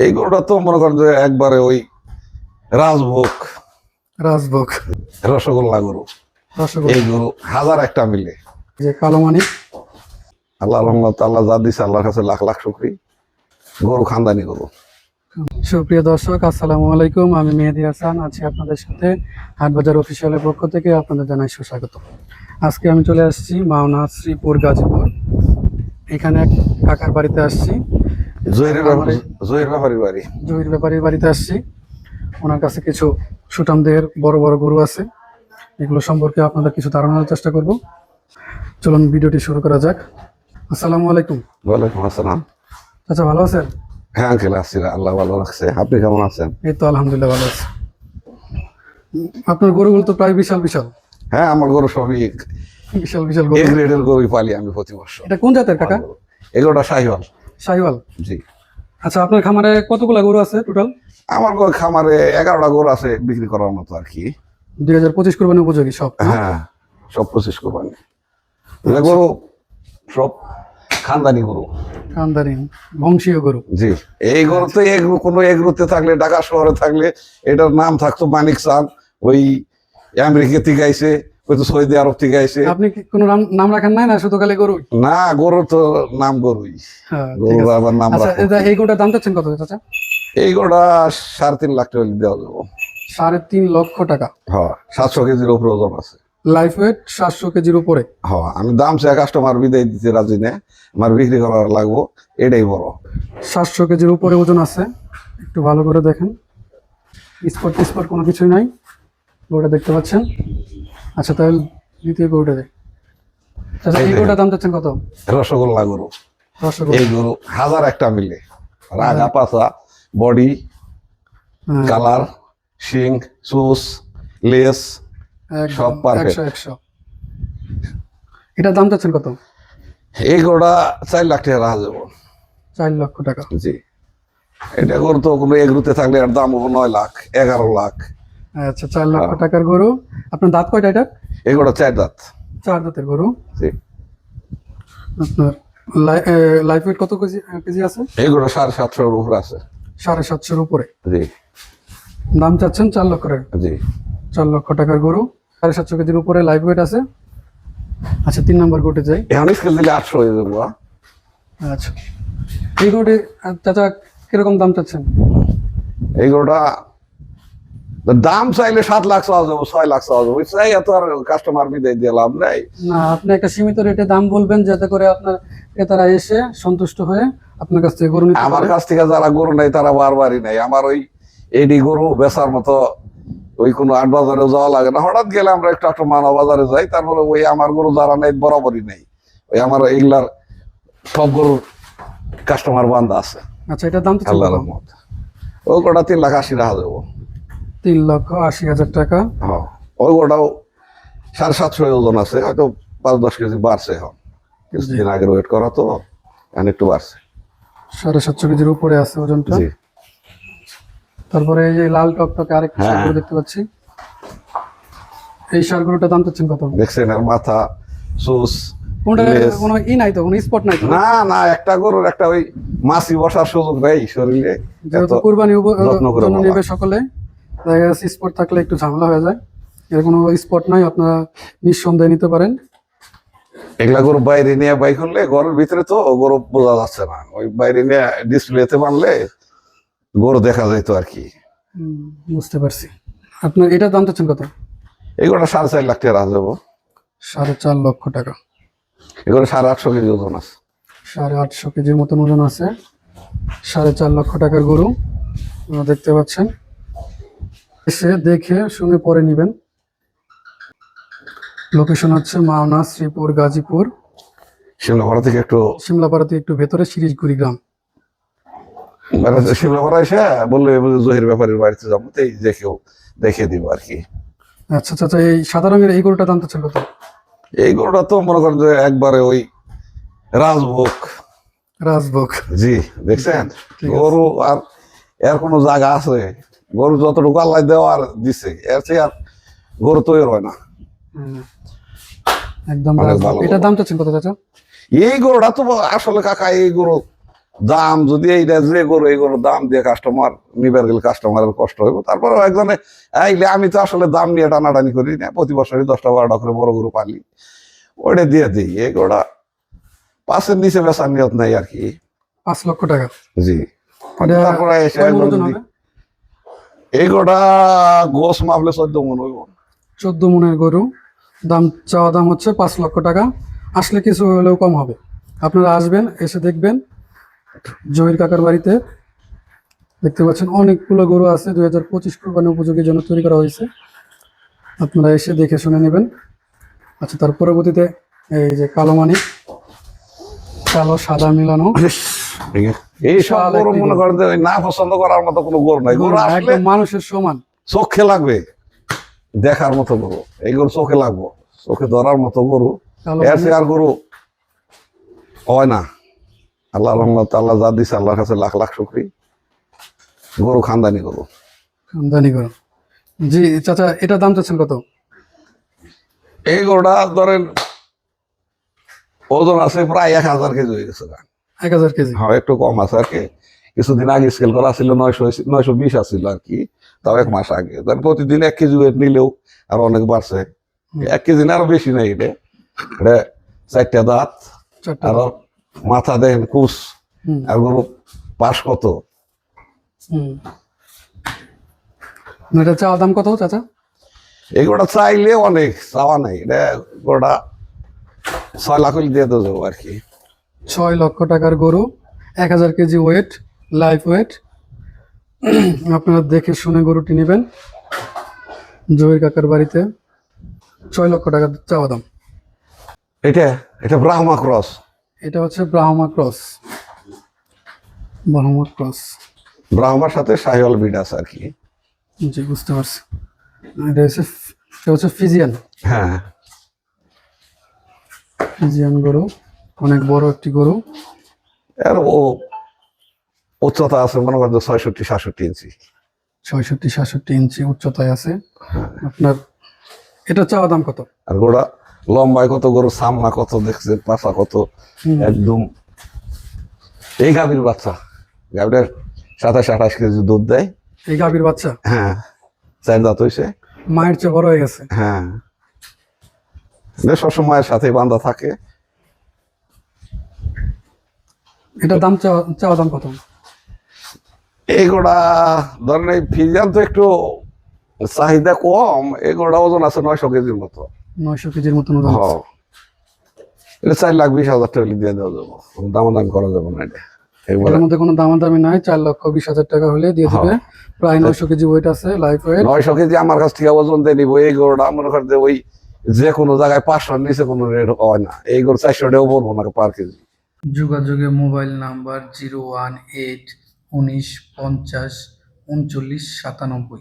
এই গরুটা তো মনে করেন যে একবারে ওই রাজভোগ রাজভোগ রসগোল্লা গরু। রসগোল্লা। এই গরু হাজার একটা মিলে। যে কালো মানিক। আল্লাহ রহমত, আল্লাহ যা দিছে আল্লাহর কাছে লাখ লাখ শুকরি। গরু খানদানি গরু। সুপ্রিয় দর্শক, আসসালামু আলাইকুম। আমি মেহেদী হাসান আছি আপনাদের সাথে। হাটবাজার অফিসিয়ালের পক্ষ থেকে আপনাদের জানাই সুস্বাগত। আজকে আমি চলে আসছি মাওনা শ্রীপুর গাজীপুর। এখানে এক কাকার বাড়িতে আসছি, জহিরের ব্যাপারীর বাড়ি। জহির ব্যাপারীর বাড়িতে আসছি। ওনার কাছে কিছু সুঠামদের বড় বড় গরু আছে, এগুলো সম্পর্কে আপনাদের কিছু ধারণার চেষ্টা করব। চলুন ভিডিওটি শুরু করা যাক। আসসালামু আলাইকুম। ওয়ালাইকুম আসসালাম। আচ্ছা, ভালো আছেন? হ্যাঁ আঙ্কেল, আসছি, আল্লাহ ভালো রাখছে। আপনি কেমন আছেন? এই তো আলহামদুলিল্লাহ ভালো আছি। আপনার গরুগুলো তো প্রায় বিশাল বিশাল হ্যাঁ, আমার গরু সবই বিশাল বিশাল গরু। এ গ্রেডের গরুই পালি আমি প্রতি বছর। এটা কোন জাতের কাকা? এগুলোটা শাহিওয়াল। শাহিওয়াল। জি। আচ্ছা, আপনার খামারে কতগুলা গরু আছে টোটাল? আমার খামারে 11টা গরু আছে বিক্রি করার মতো আর কি। 2025 কোরবানি উপযোগী সব? হ্যাঁ, সব 25 কোরবানি। এগুলো গরু সব খানদানি গরু। খানদানি বংশীয় গরু। জি। এই গরুতে কোনো এগ্রোতে থাকলে, ঢাকা শহরে থাকলে এটার নাম থাকতো মানিক চাঁদ। ওই আমেরিকা থেকে আইছে, ওই তো সৌদি আরব থেকে আইছে। আপনি কি কোনো নাম রাখেন নাই, না শুধু খালি গরু? না, গরু তো নাম গরুই। হ্যাঁ, ঠিক গরুর আছে। আবার নাম আচ্ছা, রাখো। এই গরুটার দাম চাচ্ছেন কত চাচা? এই গরুটা 3.5 লাখ টাকা দেওয়া যাবো। 3.5 লক্ষ টাকা। হ্যাঁ, 700 কেজির উপরে ওজন আছে। লাইফ ওয়েট 700 কেজির উপরে। হ্যাঁ, আমি দাম চাই, কাস্টমার বিদায় দিতে রাজি না, আমার বিক্রি করার লাগবো, এটাই বড়। 700 কেজির উপরে ওজন আছে। একটু ভালো করে দেখেন, স্পট কোনো কিছুই নাই। গরুটা দেখতে পাচ্ছেন? আচ্ছা, তাহলে দ্বিতীয় গরুটা দেখ। আচ্ছা, এই গরুটার দাম চাচ্ছেন কত? রসগোল্লা গরু। রসগোল্লা। এই গরু হাজার একটা মিলে। রাগা পাছা, বডি, হ্যাঁ, কালার, শিং, চুস, লেস একদম সব পারফেক্ট। 100। এটার দাম চাচ্ছেন কত? এই গরুটা 4 লাখ টাকা রাখা যাবো। 4 লক্ষ টাকা। জি। এটা গরু তো কোনো এগ্রুতে থাকলে এর দাম হবো 9 লাখ, 11 লাখ। আচ্ছা, 4 লক্ষ টাকার গরু। আপনার দাঁত কয়টা এটা? এই গরুটা 4 দাঁত। 4 দাঁতের গরু। জি। আপনার লাইফ ওয়েট কত কেজি আছে? এই গরুটা 750-এর উপরে আছে। 750-এর উপরে। জি। দাম চাচ্ছেন 4 লক্ষ টাকা। জি। 4 লক্ষ টাকার গরু, 750 কেজির উপরে লাইফ ওয়েট আছে। আচ্ছা, 3 নম্বর গরুতে যাই। এখন স্কেল দিলে 800 হয়ে যাবো। আচ্ছা, এই গরুটি চাচা কিরকম দাম চাচ্ছেন? এই গরুটা দাম চাইলে 7 লাখ চাওয়া যাবো, 6 লাখ চাওয়া যাবো। চাই এত আর কাস্টমার বিদায় দিয়ে লাভ নাই। না, আপনি একটা সীমিত রেটে দাম বলবেন, যাতে করে আপনার ক্রেতারা এসে সন্তুষ্ট হয়ে আপনার কাছ থেকে গরু নিতে আমার পারে। কাছ থেকে যারা গরু নেই তারা বারবারই নেই। আমার ওই এডি গরু বেচার মতো ওই কোনো হাট বাজারে যাওয়া লাগে না। হঠাৎ গেলে আমরা একটু মানব বাজারে যাই, তারপরে ওই আমার গরু যারা নেই বরাবরই নেই। ওই আমার এইগুলার সব গরুর কাস্টমার বান্ধা আছে। আচ্ছা, এটার দাম চাচ্ছেন আল্লাহ কত? রহমত। ও গোটা 3,80,000 টাকা যাবো। 3,80,000 টাকা। হ্যাঁ, ওই গোটাও 750 ওজন আছে, হয়তো 5-10 কেজি বাড়ছে। এখন কিছুদিন আগে ওয়েট করা তো এখন একটু বাড়ছে। 750 কেজির উপরে আছে ওজনটা। জি। তারপরে এই যে লাল টকটকে আরেকটা হ্যাঁ। ষাঁড় গরু দেখতে পাচ্ছি। এই ষাঁড় গরুটার দাম চাচ্ছেন কত? দেখছেন এর মাথা, সুস, কোনটা লেজ। কোনো নাই তো, কোনো স্পট নাই তো? না না, একটা গরুর একটা ওই মাছি বসার সুযোগ নেই শরীরে। যেহেতু এত কুরবানি যত্ন করে জন্য বলা। নেবে সকলে, দেখা যাচ্ছে স্পট থাকলে একটু ঝামেলা হয়ে যায়। এর কোনো স্পট নাই, আপনারা নিঃসন্দেহে নিতে পারেন। এগুলা গরু বাইরে নিয়ে বাই করলে, ঘরের ভিতরে তো গরু বোঝা যাচ্ছে না। ওই বাইরে নিয়ে ডিসপ্লেতে বানলে গরু দেখা যাইতো আর কি। বুঝতে পারছি। আপনার এটার দাম চাচ্ছেন কত? এগুলো 4.5 লাখ টাকা রাখা যাবো। 4.5 লক্ষ টাকা। এগুলো 850 কেজি ওজন আছে। 850 কেজির মতন ওজন আছে। 4.5 লক্ষ টাকার গরু আপনারা দেখতে পাচ্ছেন। এসে দেখে শুনে পরে নিবেন। লোকেশন হচ্ছে মাওনা শ্রীপুর গাজীপুর, শিমলাপাড়া থেকে একটু শিমলাপাড়াতে একটু ভেতরে শিরিশগুড়ি গ্রাম। শিমলাপাড়া এসে বললে জহির ব্যাপারীর বাড়িতে যাবো, তো এই দেখেও দেখিয়ে দিব আর কি। আচ্ছা চাচা, এই সাদা রঙের এই গরুটা দাম চাচ্ছেন কত? এই গরুটা তো মনে করেন যে একবারে ওই রাজভোগ। রাজভোগ। জি। দেখছেন ঠিক আছে। গরু আর এর কোনো জায়গা আছে? গরু যতটুকু আল্লাহ দেওয়ার দিছে, এর চেয়ে আর গরু তৈরি হয় না। একদম অনেক রাজভোগ। ভালো এটার গরু। দাম চাচ্ছেন কত চাচা? এই গরুটা তো আসলে কাকা, এই গরু দাম যদি এইটা যে গরু এই গরুর দাম দিয়ে কাস্টমার নিবার গেলে কাস্টমারের কষ্ট হইব। তারপরে একজনে আইলে আমি তো আসলে দাম নিয়ে টানাটানি করি না, প্রতি বছরই 10টা 12টা করে বড় গরু পালি, ওটা দিয়ে দিই। এই গোড়া 5-এর নিচে বেচার নিয়ত নাই আর কি। 5 লক্ষ টাকা। জি। এটা তারপরে এসে কয় মণ একজন ওজন যদি- হবে? এই গোটা গোস মাপলে 14 মণ হইব। 14 মণের গরু, চাওয়া দাম হচ্ছে 5 লক্ষ টাকা। আসলে কিছু হলেও কম হবে। আপনারা আসবেন, এসে দেখবেন। জহির কাকার বাড়িতে দেখতে পাচ্ছেন অনেকগুলো গরু আছে, 2025 কোরবানি উপযোগীর জন্য তৈরি করা হয়েছে। আপনারা এসে দেখে শুনে নেবেন। আচ্ছা, তার পরবর্তীতে এই যে কালো মানিক, কালো সাদা মিলানো এই সব বিশাল গরু একটি মনে গরু। করেন যে ওই না পছন্দ করার মতো কোনো গরু নাই। গরু গরু আসলে একদম মানুষের সমান। চোখে লাগবে, দেখার মতো গরু। এই গরু চোখে লাগবো, চোখে ধরার মতো গরু। কালো এর মানিক, চেয়ে আর গরু হয় না। আল্লাহ রহমত, আল্লাহ যা দিছে আল্লাহর কাছে লাখ লাখ শুকরি। গরু খানদানি গরু। আমদানি গরু। জি চাচা, এটা দাম চাচ্ছেন কত? এই গরুটা ধরেন ওজন আছে প্রায় 1000 কেজি হয়ে গেছে। 1000 কেজি। হ্যাঁ, একটু কম আছে আর কি। কিছুদিন আগে স্কেল করা ছিল 920 আছিল আর কি, তাও 1 মাস আগে। ধরেন প্রতিদিন 1 কেজি ওয়েট নিলেও আর অনেক বাড়ছে। 1 কেজি না, আরো বেশি নেই। এটা 4টা দাঁত, চারটা আরো মাথা দেখেন কুচ, হুম, আর গরু পাশ কত। হুম। এটা চাওয়া দাম কত চাচা? এই গোটা চাইলে অনেক, চাওয়া নাই। এটা গোটা 6 লাখ হলে দিয়ে দেবো আর কি। 6 লক্ষ টাকার গরু, 1000 কেজি ওয়েট, লাইফ ওয়েট। আপনারা দেখে শুনে গরুটি নেবেন। জহির কাকার বাড়িতে 6 লক্ষ টাকা চাওয়া দাম। এটা এটা ব্রাহ্মা ক্রস। এটা হচ্ছে ব্রাহ্মা ক্রস। ব্রাহ্মা ক্রস। ব্রাহ্মার সাথে শাহিওয়াল ব্রিড আছে আর কি। জি, বুঝতে পারছি। এটা হচ্ছে ফিজিয়ান। হ্যাঁ, ফিজিয়ান গরু, অনেক বড় একটি গরু। আর ও উচ্চতা আছে মনে করেন 66-67 ইঞ্চি। 66-67 ইঞ্চি উচ্চতায় আছে। আপনার এটা চাওয়া দাম কত? আর গোড়া লম্বায় কত, গরু সামনা কত, দেখছে পাশা কত, হুম। একদম। এই গাভীর বাচ্চা, গাভীটার 27-28 কেজি দুধ দেয়। এই গাভীর বাচ্চা হ্যাঁ, 4 দাঁত হয়েছে। মায়ের চেয়ে বড় হয়ে গেছে। হ্যাঁ, সবসময় মায়ের সাথে বান্ধা থাকে। এটা চাওয়া দাম কত? এগুলা ধরেন এই ফিজিয়ান তো একটু চাহিদা কম। এগুলা ওজন আছে 900 কেজির মতো। 900 কেজির মতন ওজন আছে। হ্যাঁ, এটা 4,20,000 টাকা দিয়ে দেওয়া যাবো, দামাদামি করা যাবে না। এটা একবারে এর মধ্যে কোনো দামাদামি নাই। 4,20,000 টাকা হলে দিয়ে দিবে। প্রায় 900 কেজি ওয়েট আছে, লাইফ ওয়েট। 900 কেজি আমার কাছ থেকে ওজন দিয়ে নিবো। এই গরুটা মনে করেন যে ওই যে কোনো জায়গায় 500 নিচে কোনো রেট হয় না। এই গরু 400 টাকাও বলবো না পার কেজি। যোগাযোগে মোবাইল নাম্বার 01819503997।